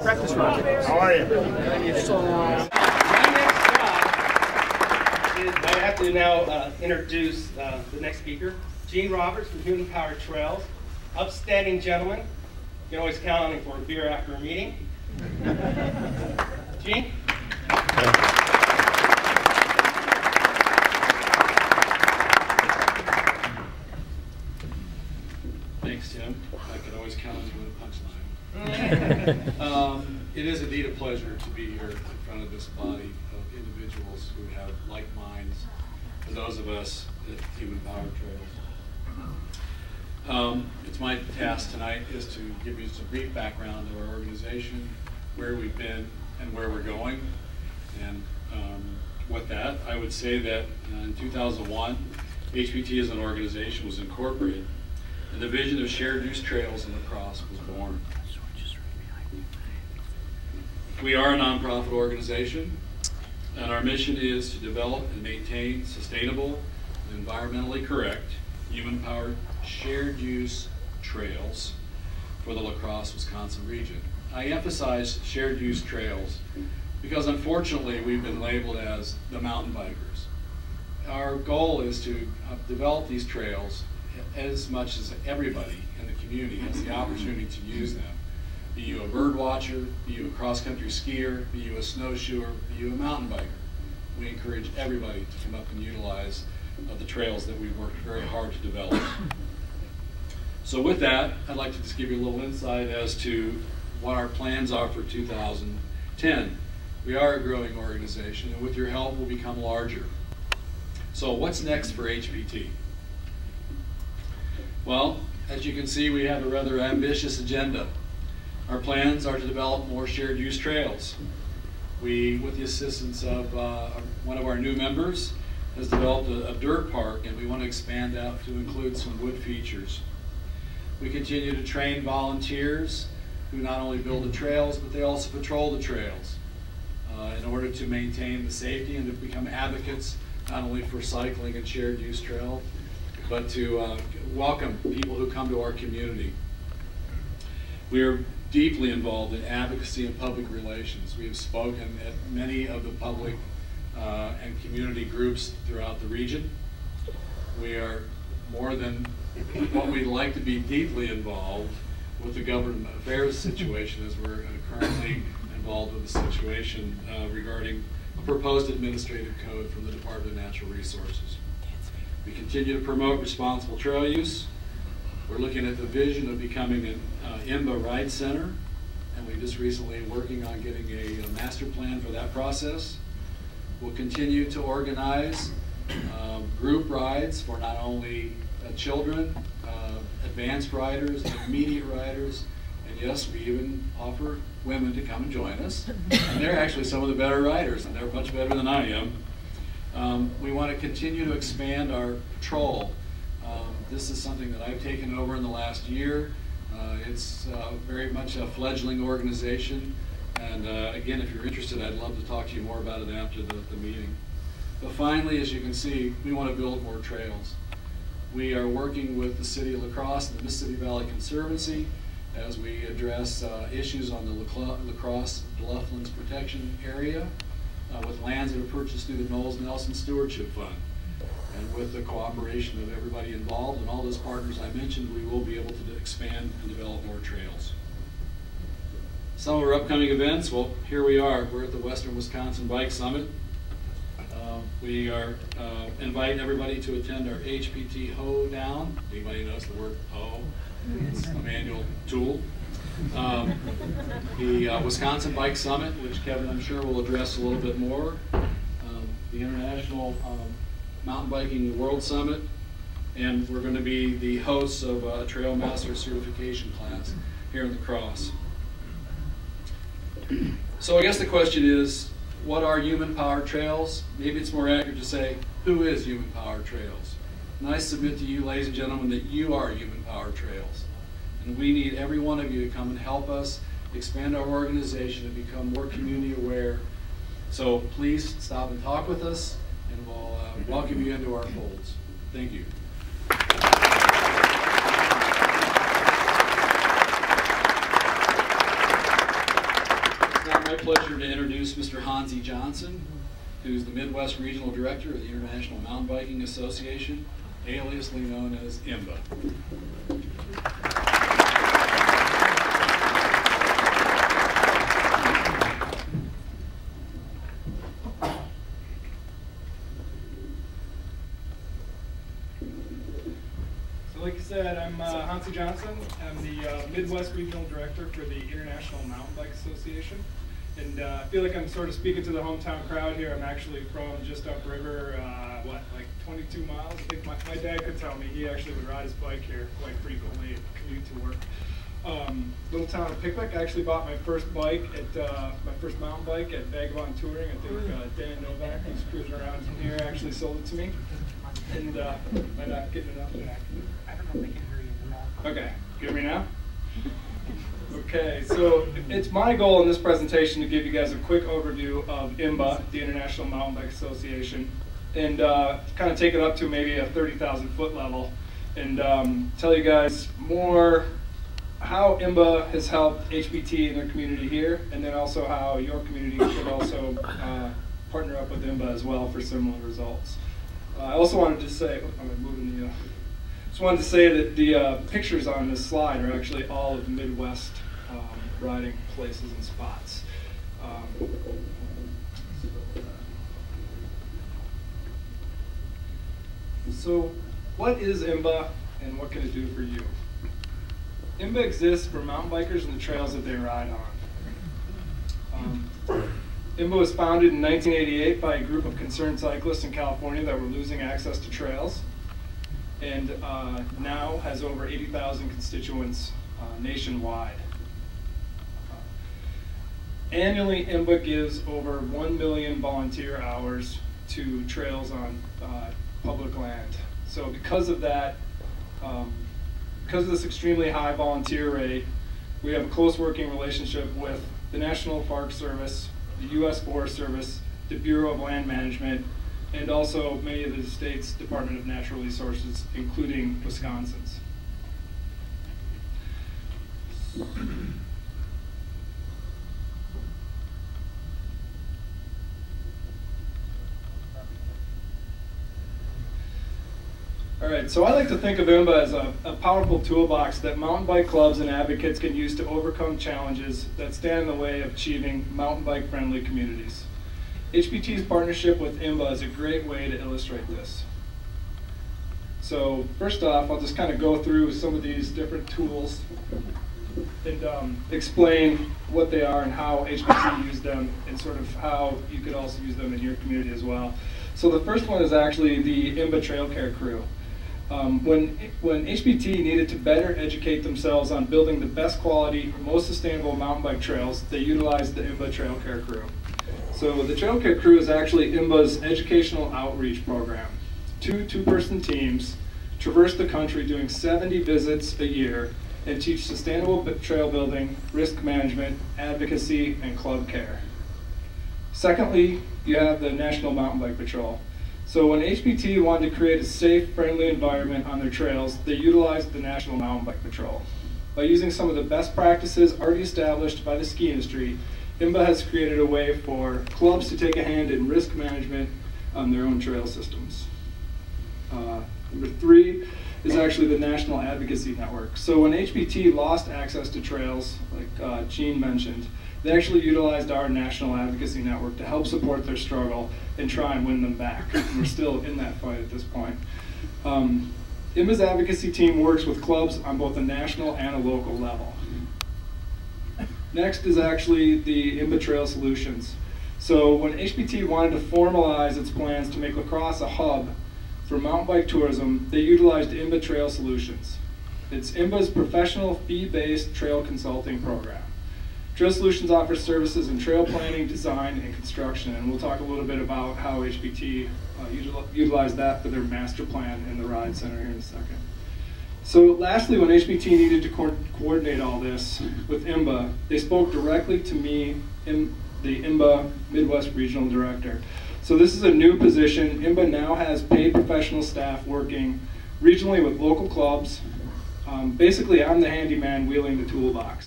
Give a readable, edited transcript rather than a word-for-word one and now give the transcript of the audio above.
Practice run. How are you? So, My next job is I have to now introduce the next speaker, Gene Roberts from Human Powered Trails. Upstanding gentleman. You can always count on him for a beer after a meeting. Gene? Thanks, Tim. I could always count on you with a punchline. It is indeed a pleasure to be here in front of this body of individuals who have like minds for those of us at Human Powered Trails. It's my task tonight is to give you some brief background of our organization, where we've been and where we're going. And with that, I would say that in 2001, HPT as an organization was incorporated, and the vision of shared use trails in La Crosse was born. We are a nonprofit organization, and our mission is to develop and maintain sustainable and environmentally correct human-powered shared use trails for the La Crosse, Wisconsin region. I emphasize shared use trails because unfortunately we've been labeled as the mountain bikers. Our goal is to develop these trails as much as everybody in the community has the opportunity to use them. Be you a bird watcher, be you a cross-country skier, be you a snowshoer, be you a mountain biker. We encourage everybody to come up and utilize the trails that we've worked very hard to develop. So with that, I'd like to just give you a little insight as to what our plans are for 2010. We are a growing organization, and with your help, we'll become larger. So what's next for HPT? Well, as you can see, we have a rather ambitious agenda. Our plans are to develop more shared use trails. We, with the assistance of one of our new members, has developed a dirt park, and we want to expand out to include some wood features. We continue to train volunteers who not only build the trails, but they also patrol the trails in order to maintain the safety and to become advocates not only for cycling and shared use trail, but to welcome people who come to our community. We are deeply involved in advocacy and public relations. We have spoken at many of the public and community groups throughout the region. We are more than what we'd like to be deeply involved with the government affairs situation, as we're currently involved with the situation regarding a proposed administrative code from the Department of Natural Resources. We continue to promote responsible trail use. We're looking at the vision of becoming an IMBA ride center, and we just recently working on getting a master plan for that process. We'll continue to organize group rides for not only children, advanced riders, intermediate riders, and yes, we even offer women to come and join us. And they're actually some of the better riders, and they're much better than I am. We want to continue to expand our patrol. This is something that I've taken over in the last year. It's very much a fledgling organization, and again, if you're interested, I'd love to talk to you more about it after the meeting. But finally, as you can see, we want to build more trails. We are working with the City of La Crosse and the Mississippi Valley Conservancy as we address issues on the La Crosse Blufflands Protection Area with lands that are purchased through the Knowles Nelson Stewardship Fund. And with the cooperation of everybody involved and all those partners I mentioned, we will be able to expand and develop more trails. Some of our upcoming events, well, here we are. We're at the Western Wisconsin Bike Summit. We are inviting everybody to attend our HPT Hoe Down. Anybody knows the word hoe? It's a manual tool. The Wisconsin Bike Summit, which Kevin, I'm sure, will address a little bit more. The International Mountain Biking World Summit, and we're going to be the hosts of a Trail Master certification class here in La Crosse. So I guess the question is, what are human-powered trails? Maybe it's more accurate to say, who is human-powered trails? And I submit to you, ladies and gentlemen, that you are human-powered trails. And we need every one of you to come and help us expand our organization and become more community aware. So please stop and talk with us, and we'll welcome you into our folds. Thank you. my pleasure to introduce Mr. Hansi Johnson, who's the Midwest Regional Director of the International Mountain Biking Association, aliasly known as IMBA. Like you said, I'm Hansi Johnson. I'm the Midwest Regional Director for the International Mountain Bike Association. And I feel like I'm sort of speaking to the hometown crowd here. I'm actually from just upriver, like 22 miles? I think my dad could tell me. He actually would ride his bike here quite frequently and commute to work. Little town of Pickwick. I actually bought my first bike my first mountain bike at Vagabond Touring. I think Dan Novak, who's cruising around from here, actually sold it to me. And am I not getting it up there? I don't know if they can hear you. Okay, you hear me now? Okay, so it's my goal in this presentation to give you guys a quick overview of IMBA, the International Mountain Bike Association, and kind of take it up to maybe a 30,000 foot level, and tell you guys more how IMBA has helped HBT in their community here, and then also how your community could also partner up with IMBA as well for similar results. I also wanted to say, just wanted to say that the pictures on this slide are actually all of the Midwest riding places and spots. So what is IMBA and what can it do for you? IMBA exists for mountain bikers and the trails that they ride on. IMBA was founded in 1988 by a group of concerned cyclists in California that were losing access to trails, and now has over 80,000 constituents nationwide. Annually, IMBA gives over 1 million volunteer hours to trails on public land. So because of that, because of this extremely high volunteer rate, we have a close working relationship with the National Park Service, the U.S. Forest Service, the Bureau of Land Management, and also many of the state's Department of Natural Resources, including Wisconsin's. All right, so I like to think of IMBA as a powerful toolbox that mountain bike clubs and advocates can use to overcome challenges that stand in the way of achieving mountain bike friendly communities. HBT's partnership with IMBA is a great way to illustrate this. So first off, I'll just kind of go through some of these different tools and explain what they are and how HBT used them, and sort of how you could also use them in your community as well. So the first one is actually the IMBA Trail Care Crew. When HBT needed to better educate themselves on building the best quality, most sustainable mountain bike trails, they utilized the IMBA Trail Care Crew. So the Trail Care Crew is actually IMBA's educational outreach program. Two-person teams traverse the country doing 70 visits a year and teach sustainable trail building, risk management, advocacy, and club care. Secondly, you have the National Mountain Bike Patrol. So when HBT wanted to create a safe, friendly environment on their trails, they utilized the National Mountain Bike Patrol. By using some of the best practices already established by the ski industry, IMBA has created a way for clubs to take a hand in risk management on their own trail systems. Number 3 is actually the National Advocacy Network. So when HBT lost access to trails, like Gene mentioned, they actually utilized our National Advocacy Network to help support their struggle and try and win them back. We're still in that fight at this point. IMBA's advocacy team works with clubs on both a national and a local level. Next is actually the IMBA Trail Solutions. So when HBT wanted to formalize its plans to make La Crosse a hub for mountain bike tourism, they utilized IMBA Trail Solutions. It's IMBA's professional fee-based trail consulting program. Trail Solutions offers services in trail planning, design, and construction, and we'll talk a little bit about how HBT utilized that for their master plan in the Ride Center here in a second. So lastly, when HBT needed to coordinate all this with IMBA, they spoke directly to me, the IMBA Midwest Regional Director. So this is a new position. IMBA now has paid professional staff working regionally with local clubs. Basically, I'm the handyman wheeling the toolbox.